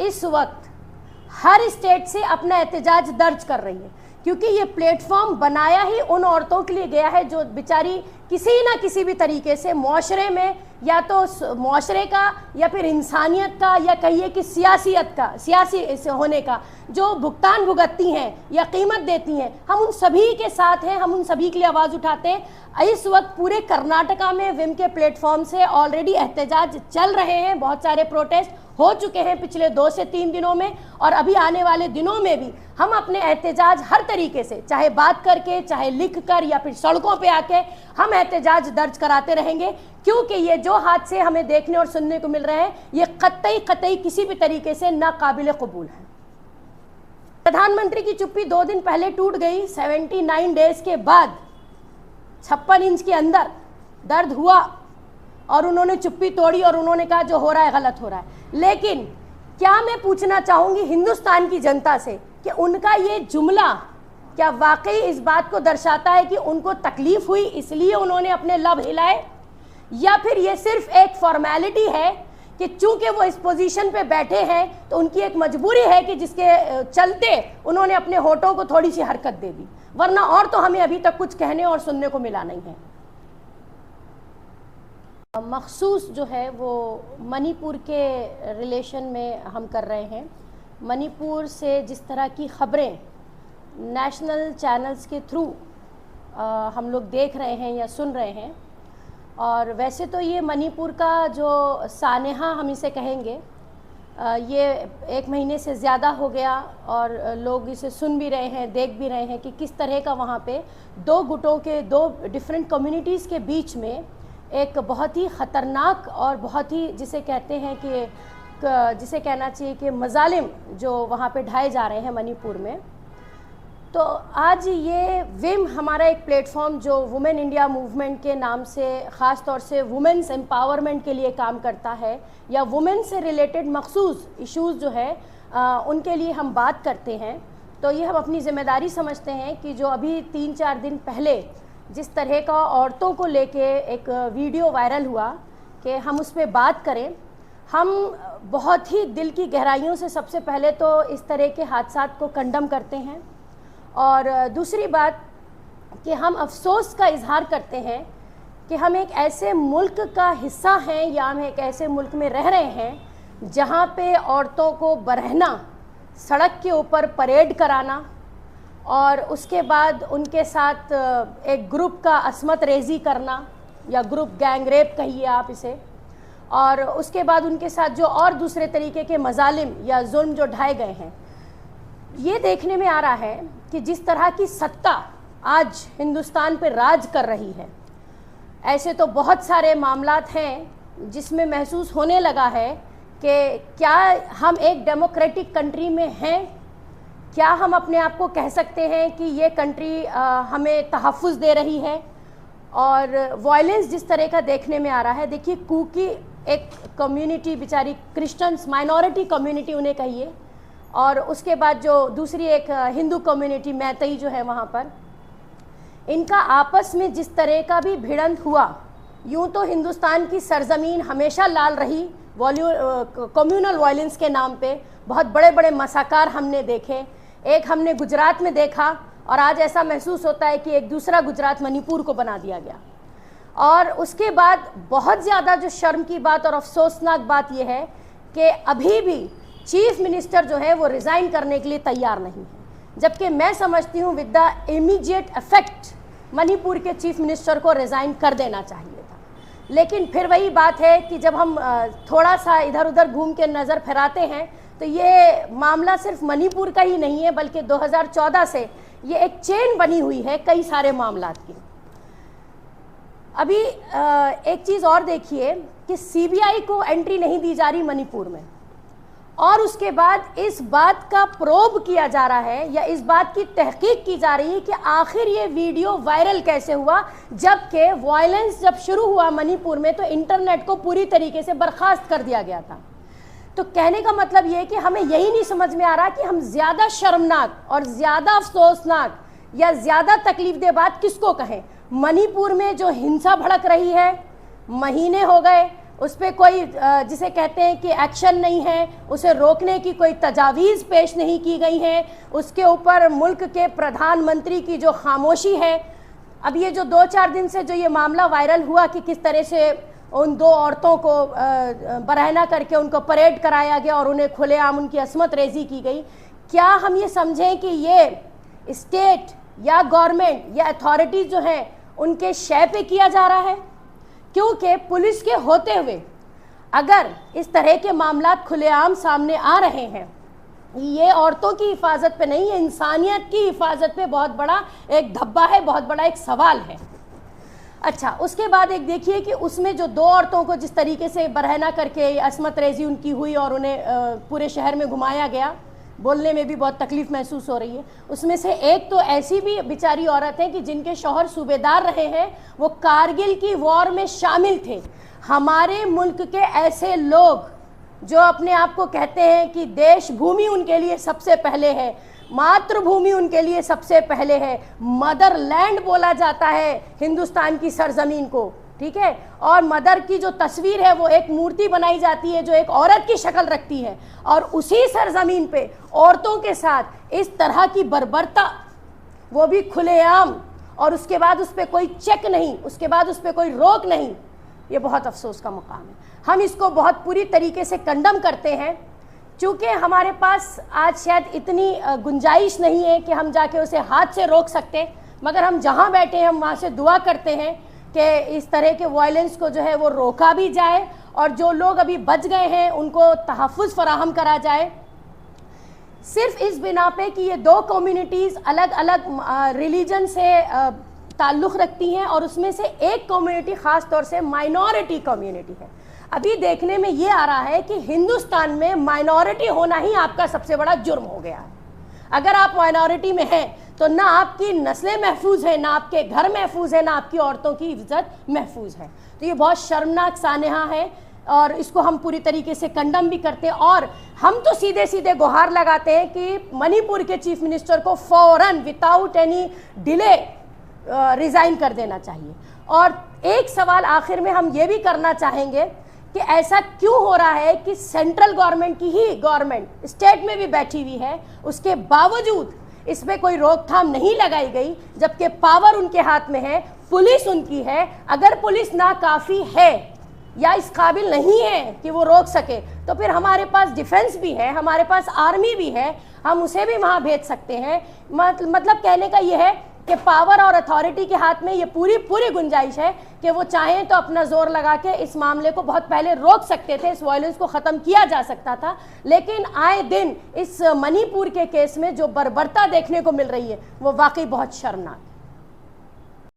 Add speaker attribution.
Speaker 1: इस वक्त हर स्टेट से अपना एहतजाज दर्ज कर रही है, क्योंकि ये प्लेटफॉर्म बनाया ही उन औरतों के लिए गया है जो बेचारी किसी ना किसी भी तरीके से मुआशरे में, या तो मुआशरे का या फिर इंसानियत का, या कहिए कि सियासियत का, सियासी होने का जो भुगतान भुगतती हैं या कीमत देती हैं, हम उन सभी के साथ हैं, हम उन सभी के लिए आवाज़ उठाते हैं। इस वक्त पूरे कर्नाटका में विम के प्लेटफॉर्म से ऑलरेडी एहतजाज चल रहे हैं, बहुत सारे प्रोटेस्ट हो चुके हैं पिछले 2 से 3 दिनों में, और अभी आने वाले दिनों में भी हम अपने एहतजाज हर तरीके से, चाहे बात करके, चाहे लिख कर, या फिर सड़कों पे आके हम एहतजाज दर्ज कराते रहेंगे, क्योंकि ये जो हादसे हमें देखने और सुनने को मिल रहे हैं ये कतई किसी भी तरीके से नाकाबिल कबूल है। प्रधानमंत्री की चुप्पी 2 दिन पहले टूट गई, 79 डेज के बाद 56 इंच के अंदर दर्द हुआ और उन्होंने चुप्पी तोड़ी और उन्होंने कहा जो हो रहा है गलत हो रहा है। लेकिन क्या मैं पूछना चाहूँगी हिंदुस्तान की जनता से कि उनका ये जुमला क्या वाकई इस बात को दर्शाता है कि उनको तकलीफ हुई इसलिए उन्होंने अपने लब हिलाए, या फिर ये सिर्फ एक फॉर्मेलिटी है कि चूंकि वो इस पोजीशन पे बैठे हैं तो उनकी एक मजबूरी है कि जिसके चलते उन्होंने अपने होठों को थोड़ी सी हरकत दे दी, वरना और तो हमें अभी तक कुछ कहने और सुनने को मिला नहीं है। मखसूस जो है वो मणिपुर के रिलेशन में हम कर रहे हैं। मणिपुर से जिस तरह की ख़बरें नेशनल चैनल्स के थ्रू हम लोग देख रहे हैं या सुन रहे हैं, और वैसे तो ये मणिपुर का जो सानेहा हम इसे कहेंगे, ये 1 महीने से ज़्यादा हो गया और लोग इसे सुन भी रहे हैं, देख भी रहे हैं कि किस तरह का वहाँ पे 2 गुटों के 2 डिफरेंट कम्युनिटीज़ के बीच में एक बहुत ही ख़तरनाक और बहुत ही जिसे कहते हैं कि जिसे कहना चाहिए कि मजालिम जो वहाँ पे ढाए जा रहे हैं मणिपुर में। तो आज ये विम हमारा एक प्लेटफॉर्म जो वुमेन इंडिया मूवमेंट के नाम से ख़ास तौर से वुमेन्स एम्पावरमेंट के लिए काम करता है, या वुमेन से रिलेटेड मखसूस इश्यूज़ जो है उनके लिए हम बात करते हैं। तो ये हम अपनी ज़िम्मेदारी समझते हैं कि जो अभी 3-4 दिन पहले जिस तरह का औरतों को लेके एक वीडियो वायरल हुआ कि हम उस पर बात करें। हम बहुत ही दिल की गहराइयों से सबसे पहले तो इस तरह के हादसात को कंडम करते हैं, और दूसरी बात कि हम अफसोस का इजहार करते हैं कि हम एक ऐसे मुल्क का हिस्सा हैं, या हम एक ऐसे मुल्क में रह रहे हैं जहाँ पे औरतों को बरहना, सड़क के ऊपर परेड कराना, और उसके बाद उनके साथ एक ग्रुप का असमत रेजी करना, या ग्रुप गैंग रेप कहिए आप इसे, और उसके बाद उनके साथ जो और दूसरे तरीके के मजालिम या जुल्म जो ढाए गए हैं, ये देखने में आ रहा है कि जिस तरह की सत्ता आज हिंदुस्तान पर राज कर रही है, ऐसे तो बहुत सारे मामलात हैं जिसमें महसूस होने लगा है कि क्या हम एक डेमोक्रेटिक कंट्री में हैं, क्या हम अपने आप को कह सकते हैं कि ये कंट्री हमें तहफ़्फ़ुज़ दे रही है। और वायलेंस जिस तरह का देखने में आ रहा है, देखिए कुकी एक कम्युनिटी बेचारी क्रिश्चियंस माइनॉरिटी कम्युनिटी उन्हें कहिए, और उसके बाद जो दूसरी एक हिंदू कम्युनिटी मैतई जो है वहाँ पर, इनका आपस में जिस तरह का भी भिड़ंत हुआ, यूँ तो हिंदुस्तान की सरजमीन हमेशा लाल रही कम्युनल वायलेंस के नाम पे। बहुत बड़े बड़े मसाकार हमने देखे, एक हमने गुजरात में देखा, और आज ऐसा महसूस होता है कि एक दूसरा गुजरात मणिपुर को बना दिया गया। और उसके बाद बहुत ज़्यादा जो शर्म की बात और अफसोसनाक बात यह है कि अभी भी चीफ मिनिस्टर जो है वो रिज़ाइन करने के लिए तैयार नहीं है, जबकि मैं समझती हूँ with the immediate effect Manipur के चीफ मिनिस्टर को रिज़ाइन कर देना चाहिए था। लेकिन फिर वही बात है कि जब हम थोड़ा सा इधर उधर घूम के नज़र फहराते हैं तो ये मामला सिर्फ मणिपुर का ही नहीं है, बल्कि 2014 से ये एक चेन बनी हुई है कई सारे मामलात की। अभी एक चीज़ और देखिए कि सीबीआई को एंट्री नहीं दी जा रही मणिपुर में, और उसके बाद इस बात का प्रोब किया जा रहा है या इस बात की तहकीक की जा रही है कि आखिर ये वीडियो वायरल कैसे हुआ, जबकि वायलेंस जब शुरू हुआ मणिपुर में तो इंटरनेट को पूरी तरीके से बर्खास्त कर दिया गया था। तो कहने का मतलब ये है कि हमें यही नहीं समझ में आ रहा कि हम ज़्यादा शर्मनाक और ज़्यादा अफसोसनाक या ज़्यादा तकलीफ दे बात किसको कहें। मणिपुर में जो हिंसा भड़क रही है, महीने हो गए, उस पे कोई जिसे कहते हैं कि एक्शन नहीं है, उसे रोकने की कोई तजावीज़ पेश नहीं की गई है, उसके ऊपर मुल्क के प्रधानमंत्री की जो खामोशी है। अब ये जो 2-4 दिन से जो ये मामला वायरल हुआ कि किस तरह से उन 2 औरतों को बरहना करके उनको परेड कराया गया और उन्हें खुलेआम उनकी असमत रेजी की गई, क्या हम ये समझें कि ये स्टेट या गवर्नमेंट या अथॉरिटीज़ जो हैं उनके शय पे किया जा रहा है? क्योंकि पुलिस के होते हुए अगर इस तरह के मामला खुलेआम सामने आ रहे हैं, ये औरतों की हिफाजत पे नहीं है, इंसानियत की हिफाजत पे बहुत बड़ा एक धब्बा है, बहुत बड़ा एक सवाल है। अच्छा, उसके बाद एक देखिए कि उसमें जो 2 औरतों को जिस तरीके से बरहना करके असमत रेजी उनकी हुई और उन्हें पूरे शहर में घुमाया गया, बोलने में भी बहुत तकलीफ महसूस हो रही है। उसमें से एक तो ऐसी भी बेचारी औरत है कि जिनके शौहर सूबेदार रहे हैं, वो कारगिल की वॉर में शामिल थे। हमारे मुल्क के ऐसे लोग जो अपने आप को कहते हैं कि देश भूमि उनके लिए सबसे पहले है, मातृभूमि उनके लिए सबसे पहले है, मदर लैंड बोला जाता है हिंदुस्तान की सरजमीन को, ठीक है। और मदर की जो तस्वीर है वो एक मूर्ति बनाई जाती है जो एक औरत की शक्ल रखती है, और उसी सरजमीन पे औरतों के साथ इस तरह की बर्बरता, वो भी खुलेआम, और उसके बाद उस पर कोई चेक नहीं, उसके बाद उस पर कोई रोक नहीं, ये बहुत अफसोस का मुकाम है। हम इसको बहुत पूरी तरीके से कंडम करते हैं। चूँकि हमारे पास आज शायद इतनी गुंजाइश नहीं है कि हम जाके उसे हाथ से रोक सकते, मगर हम जहाँ बैठे हैं हम वहाँ से दुआ करते हैं कि इस तरह के वायलेंस को जो है वो रोका भी जाए, और जो लोग अभी बच गए हैं उनको तहफ़्फ़ुज़ फराहम करा जाए। सिर्फ इस बिना पे कि ये 2 कम्युनिटीज़ अलग अलग रिलीजन से ताल्लुक़ रखती हैं, और उसमें से एक कम्युनिटी ख़ास तौर से माइनॉरिटी कम्युनिटी है। अभी देखने में ये आ रहा है कि हिंदुस्तान में माइनॉरिटी होना ही आपका सबसे बड़ा जुर्म हो गया है। अगर आप माइनॉरिटी में हैं तो ना आपकी नस्लें महफूज हैं, ना आपके घर महफूज है, ना आपकी औरतों की इज्जत महफूज है। तो ये बहुत शर्मनाक सानहा है, और इसको हम पूरी तरीके से कंडम भी करते हैं। और हम तो सीधे सीधे गुहार लगाते हैं कि मणिपुर के चीफ मिनिस्टर को फ़ौरन विदाउट एनी डिले रिज़ाइन कर देना चाहिए। और एक सवाल आखिर में हम ये भी करना चाहेंगे कि ऐसा क्यों हो रहा है कि सेंट्रल गवर्नमेंट की ही गवर्नमेंट स्टेट में भी बैठी हुई है, उसके बावजूद इस पर कोई रोकथाम नहीं लगाई गई, जबकि पावर उनके हाथ में है, पुलिस उनकी है। अगर पुलिस नाकाफ़ी है या इस काबिल नहीं है कि वो रोक सके, तो फिर हमारे पास डिफेंस भी है, हमारे पास आर्मी भी है, हम उसे भी वहाँ भेज सकते हैं। मतलब कहने का ये है कि पावर और अथॉरिटी के हाथ में ये पूरी गुंजाइश है कि वो चाहें तो अपना जोर लगा के इस मामले को बहुत पहले रोक सकते थे, इस वायलेंस को ख़त्म किया जा सकता था। लेकिन आए दिन इस मणिपुर के केस में जो बर्बरता देखने को मिल रही है वो वाकई बहुत शर्मनाक है।